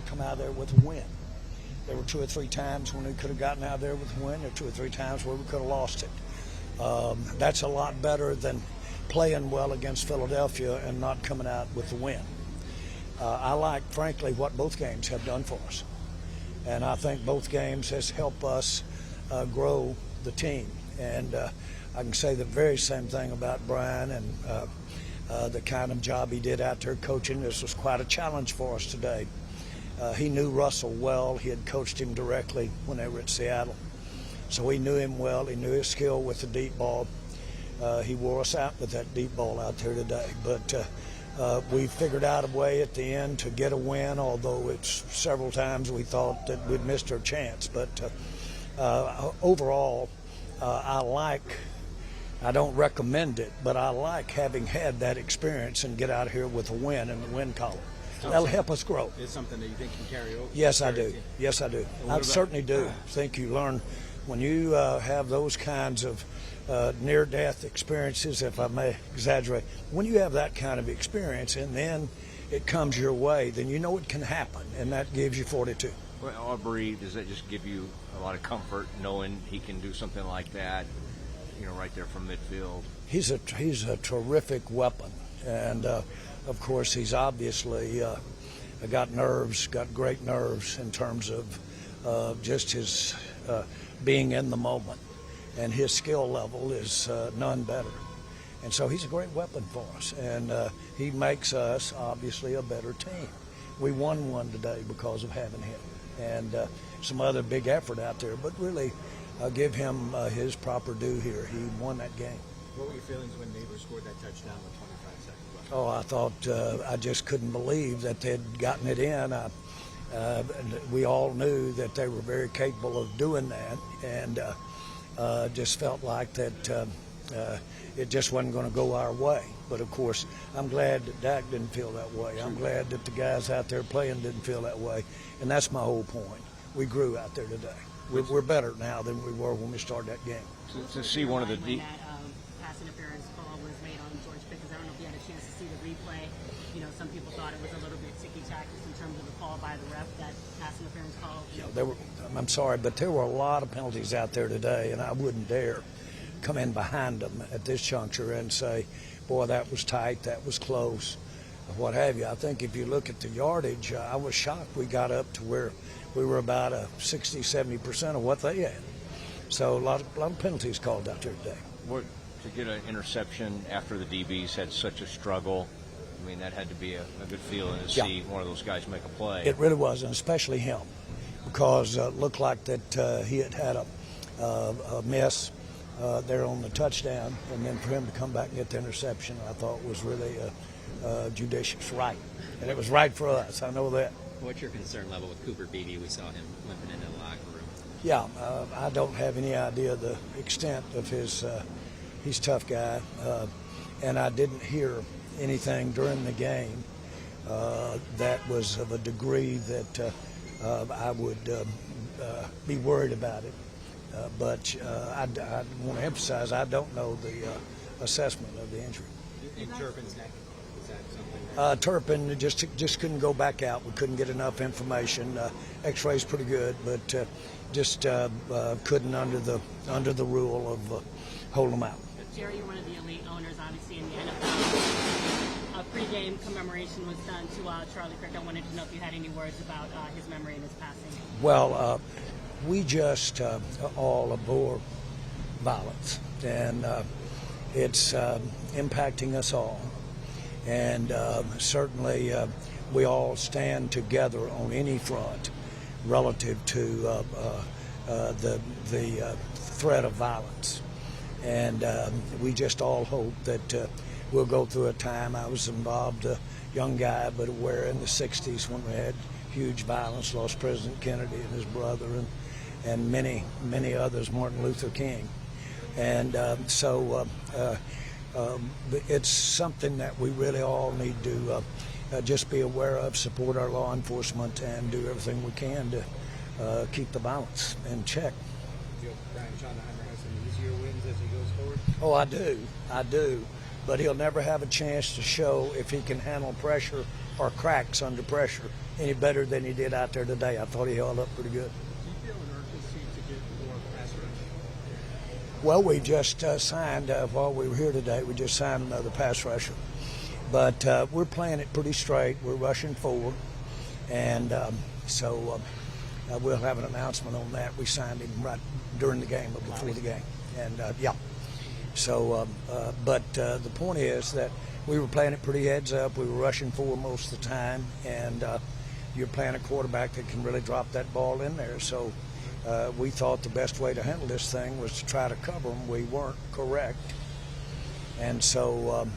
come out of there with a win. There were 2 or 3 times when we could have gotten out of there with a win. There were 2 or 3 times where we could have lost it. That's a lot better than playing well against Philadelphia and not coming out with the win. I like, frankly, what both games have done for us. And I think both games has helped us grow the team. And I can say the very same thing about Brian and the kind of job he did out there coaching. This was quite a challenge for us today. He knew Russell well. He had coached him directly when they were at Seattle. So he knew him well. He knew his skill with the deep ball. He wore us out with that deep ball out there today. But we figured out a way at the end to get a win, although it's several times we thought that we'd missed our chance. But overall, I don't recommend it, but I like having had that experience and get out here with a win in the win column. That'll help us grow. Is something that you think can carry over? Yes, I do. Yes, I do. I certainly do. I think you learn when you have those kinds of near-death experiences, if I may exaggerate. When you have that kind of experience and then it comes your way, then you know it can happen, and that gives you fortitude. Well, Aubrey, does that just give you a lot of comfort knowing he can do something like that, right there from midfield? He's a terrific weapon, and of course he's obviously got great nerves in terms of just his being in the moment, and his skill level is none better. And so he's a great weapon for us, and he makes us obviously a better team. We won one today because of having him, and some other big effort out there, but really give him his proper due here. He won that game. What were your feelings when Neighbors scored that touchdown with 25 seconds left? Oh, I thought I just couldn't believe that they'd gotten it in. We all knew that they were very capable of doing that, and just felt like that it just wasn't going to go our way. But of course, I'm glad that Dak didn't feel that way. I'm glad that the guys out there playing didn't feel that way, and that's my whole point. We grew out there today. We're better now than we were when we started that game. To see one of the when that pass interference call was made on George Pickens, I don't know if you had a chance to see the replay. Some people thought it was a little bit ticky-tack in terms of the call by the ref, that pass interference call. I'm sorry, but there were a lot of penalties out there today, and I wouldn't dare come in behind them at this juncture and say, boy, that was tight, that was close, what have you. I think if you look at the yardage, I was shocked we got up to where we were about 60-70% of what they had. So a lot of penalties called out there today. To get an interception after the DBs had such a struggle, I mean, that had to be a good feeling to see one of those guys make a play. It really was, and especially him, because it looked like that he had a miss there on the touchdown, and then for him to come back and get the interception, I thought was really judicious, right. And it was right for us, I know that. What's your concern level with Cooper Beatty? We saw him limping into the locker room. Yeah, I don't have any idea the extent of his, he's a tough guy, and I didn't hear anything during the game that was of a degree that I would be worried about it. But I want to emphasize I don't know the assessment of the injury. In Turpin's neck, is that something? Turpin just couldn't go back out. We couldn't get enough information. X-ray's pretty good, but just couldn't under the rule of holding him out. Jerry, you're one of the elite owners, obviously, in the NFL. A pregame commemoration was done to Charlie Kirk. I wanted to know if you had any words about his memory and his passing. Well, we just all abhor violence, and it's impacting us all. And certainly we all stand together on any front relative to the threat of violence. And we just all hope that we'll go through a time. I was involved, a young guy, but aware in the 60s when we had huge violence, lost President Kennedy and his brother, and many, many others, Martin Luther King. And so it's something that we really all need to just be aware of, support our law enforcement, and do everything we can to keep the violence in check. Do you feel Brian Schottenheimer has some easier wins as he goes forward? Oh, I do. but he'll never have a chance to show if he can handle pressure or cracks under pressure any better than he did out there today. I thought he held up pretty good. Do you feel an urgency to get more pass rush? Well, we just signed, while we were here today, we just signed another pass rusher. But we're playing it pretty straight. We're rushing forward. And so we'll have an announcement on that. We signed him right during the game or before the game. And, yeah. So, but the point is that we were playing it pretty heads up. We were rushing forward most of the time. And you're playing a quarterback that can really drop that ball in there. So we thought the best way to handle this thing was to try to cover them. We weren't correct. And so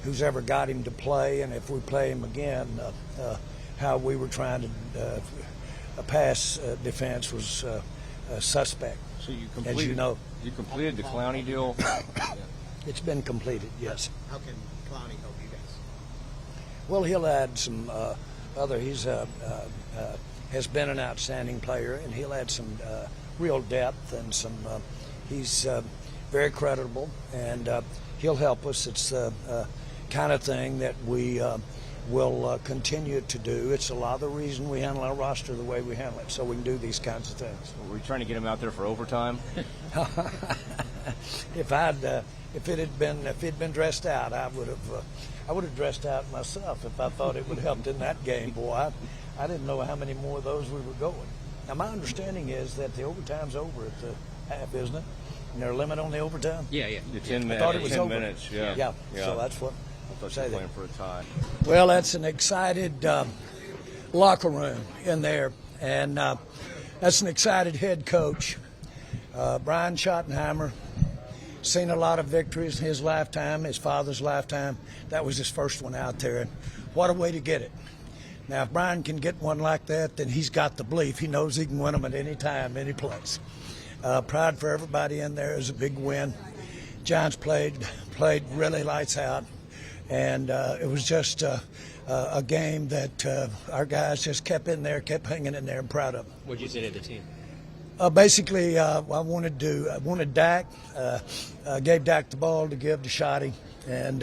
who's ever got him to play, and if we play him again, how we were trying to a pass defense was suspect. So you as completed, you know. You completed the Clowney deal. It's been completed, yes. How can Clowney help you guys? Well, he'll add some other. He's has been an outstanding player, and he'll add some real depth and some. He's very credible, and he'll help us. It's the kind of thing that we will continue to do. It's a lot of the reason we handle our roster the way we handle it, so we can do these kinds of things. Were we trying to get him out there for overtime? If he'd been dressed out, I would have dressed out myself if I thought it would have helped in that game. Boy, I didn't know how many more of those we were going. Now my understanding is that the overtime's over at the half, isn't it? And there's a limit on the overtime. Yeah. The 10 minutes. I thought it was 10 over. minutes. Yeah. Yeah. So that's what. I thought you say were that. playing for a tie. Well, that's an excited locker room in there, and that's an excited head coach. Brian Schottenheimer, seen a lot of victories in his lifetime, his father's lifetime. That was his first one out there, and what a way to get it. Now, if Brian can get one like that, then he's got the belief. He knows he can win them at any time, any place. Pride for everybody in there is a big win. Giants played really lights out. And it was just a game that our guys just kept in there, kept hanging in there, and proud of them. What did you say to the team? Basically, I wanted Dak. Gave Dak the ball to give to Shotty, and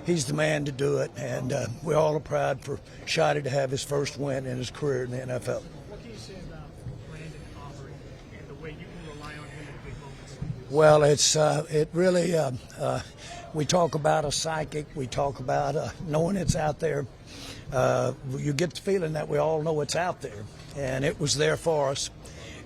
he's the man to do it. And we all are proud for Shotty to have his first win in his career in the NFL. What can you say about Brandon Aubrey and the way you can rely on him in big moments? Well, it really. We talk about a psychic. We talk about knowing it's out there. You get the feeling that we all know it's out there, and it was there for us.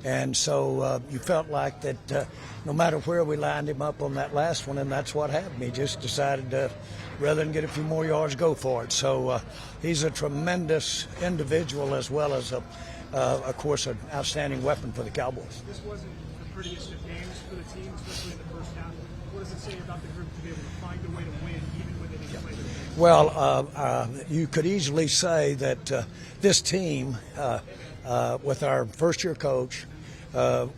And so you felt like that no matter where we lined him up on that last one, and that's what happened. He just decided rather than get a few more yards, go for it. So he's a tremendous individual as well as, of course, an outstanding weapon for the Cowboys. This wasn't the prettiest of games for the team, especially in the first half. What does it say about the group to be able to find a way to win even when they didn't play the game? Well, you could easily say that this team, with our first-year coach,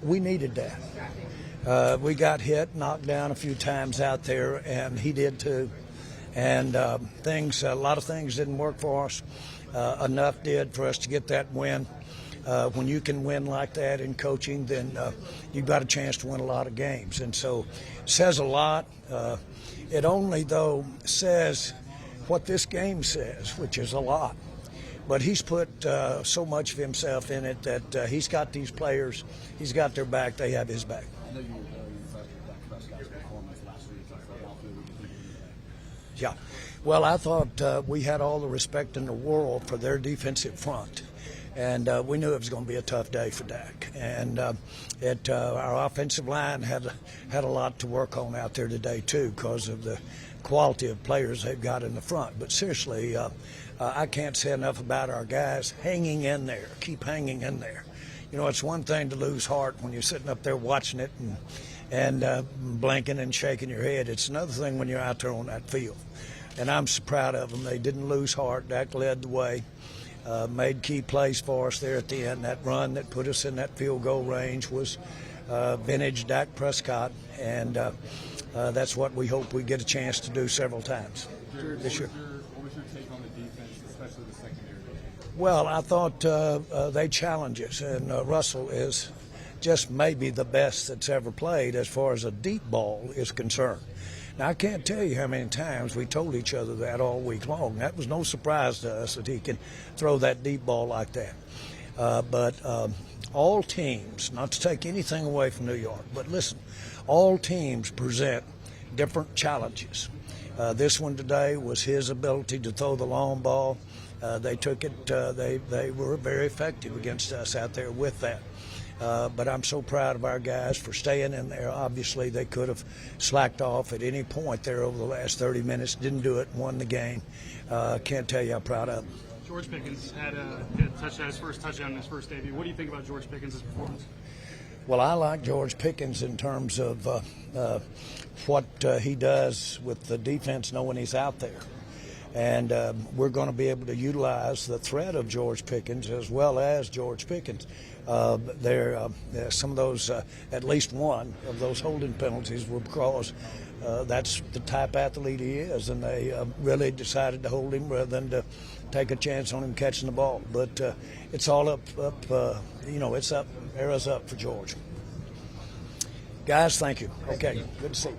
we needed that. We got hit, knocked down a few times out there, and he did too. And a lot of things didn't work for us. Enough did for us to get that win. When you can win like that in coaching, then you've got a chance to win a lot of games. And so it says a lot. It only, though, says what this game says, which is a lot. But he's put so much of himself in it that he's got these players, he's got their back, they have his back. I know you were very impressed with Dak Prescott's performance last week in Philadelphia. What did you think of that? Yeah. Well, I thought we had all the respect in the world for their defensive front. And we knew it was going to be a tough day for Dak. And our offensive line had a lot to work on out there today, too, because of the quality of players they've got in the front. But seriously, I can't say enough about our guys hanging in there, keep hanging in there. You know, it's one thing to lose heart when you're sitting up there watching it and blinking and shaking your head. It's another thing when you're out there on that field. And I'm so proud of them. They didn't lose heart. Dak led the way. Made key plays for us there at the end. That run that put us in that field goal range was vintage Dak Prescott, and that's what we hope we get a chance to do several times this year. What was your take on the defense, especially the secondary? Well, I thought they challenge us, and Russell is just maybe the best that's ever played as far as a deep ball is concerned. Now, I can't tell you how many times we told each other that all week long. That was no surprise to us that he can throw that deep ball like that. But all teams, not to take anything away from New York, but listen, all teams present different challenges. This one today was his ability to throw the long ball. They took it, they were very effective against us out there with that. But I'm so proud of our guys for staying in there. Obviously, they could have slacked off at any point there over the last 30 minutes. Didn't do it, won the game. Can't tell you how proud of them. George Pickens had his first touchdown in his first debut. What do you think about George Pickens' performance? Well, I like George Pickens in terms of what he does with the defense knowing he's out there. And we're going to be able to utilize the threat of George Pickens as well as George Pickens. Some of those, at least one of those holding penalties were because that's the type athlete he is, and they really decided to hold him rather than to take a chance on him catching the ball. But it's all up, it's up, arrows up for George. Guys, thank you. Okay, good to see you.